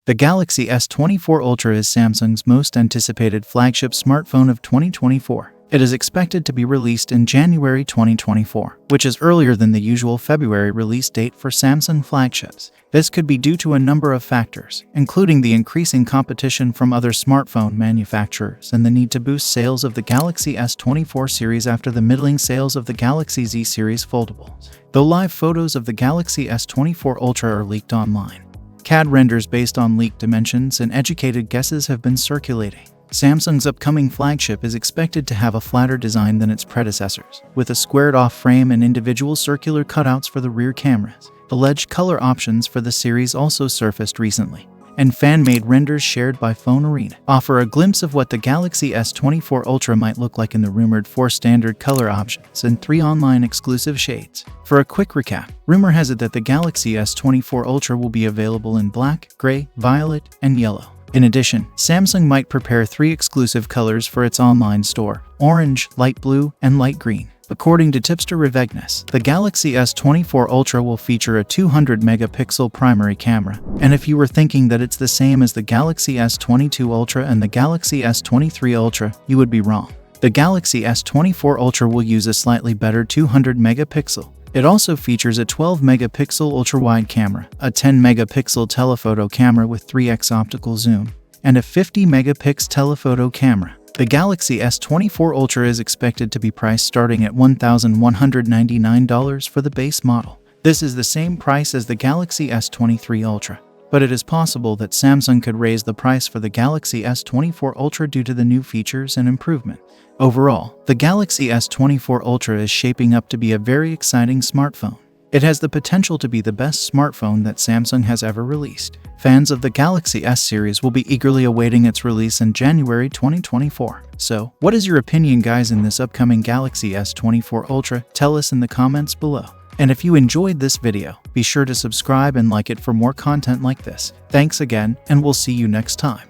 The Galaxy S24 Ultra is Samsung's most anticipated flagship smartphone of 2024. It is expected to be released in January 2024, which is earlier than the usual February release date for Samsung flagships. This could be due to a number of factors, including the increasing competition from other smartphone manufacturers and the need to boost sales of the Galaxy S24 series after the middling sales of the Galaxy Z series foldables. Though live photos of the Galaxy S24 Ultra are leaked online, CAD renders based on leaked dimensions and educated guesses have been circulating. Samsung's upcoming flagship is expected to have a flatter design than its predecessors, with a squared-off frame and individual circular cutouts for the rear cameras. Alleged color options for the series also surfaced recently, and fan-made renders shared by Phone Arena offer a glimpse of what the Galaxy S24 Ultra might look like in the rumored 4 standard color options and 3 online exclusive shades. For a quick recap, rumor has it that the Galaxy S24 Ultra will be available in black, gray, violet, and yellow. In addition, Samsung might prepare 3 exclusive colors for its online store: orange, light blue, and light green. According to tipster Revegnas, the Galaxy S24 Ultra will feature a 200-megapixel primary camera. And if you were thinking that it's the same as the Galaxy S22 Ultra and the Galaxy S23 Ultra, you would be wrong. The Galaxy S24 Ultra will use a slightly better 200-megapixel. It also features a 12-megapixel ultra-wide camera, a 10-megapixel telephoto camera with 3x optical zoom, and a 50-megapixel telephoto camera. The Galaxy S24 Ultra is expected to be priced starting at $1,199 for the base model. This is the same price as the Galaxy S23 Ultra, but it is possible that Samsung could raise the price for the Galaxy S24 Ultra due to the new features and improvement. Overall, the Galaxy S24 Ultra is shaping up to be a very exciting smartphone. It has the potential to be the best smartphone that Samsung has ever released. Fans of the Galaxy S series will be eagerly awaiting its release in January 2024. So, what is your opinion, guys, in this upcoming Galaxy S24 Ultra? Tell us in the comments below. And if you enjoyed this video, be sure to subscribe and like it for more content like this. Thanks again, and we'll see you next time.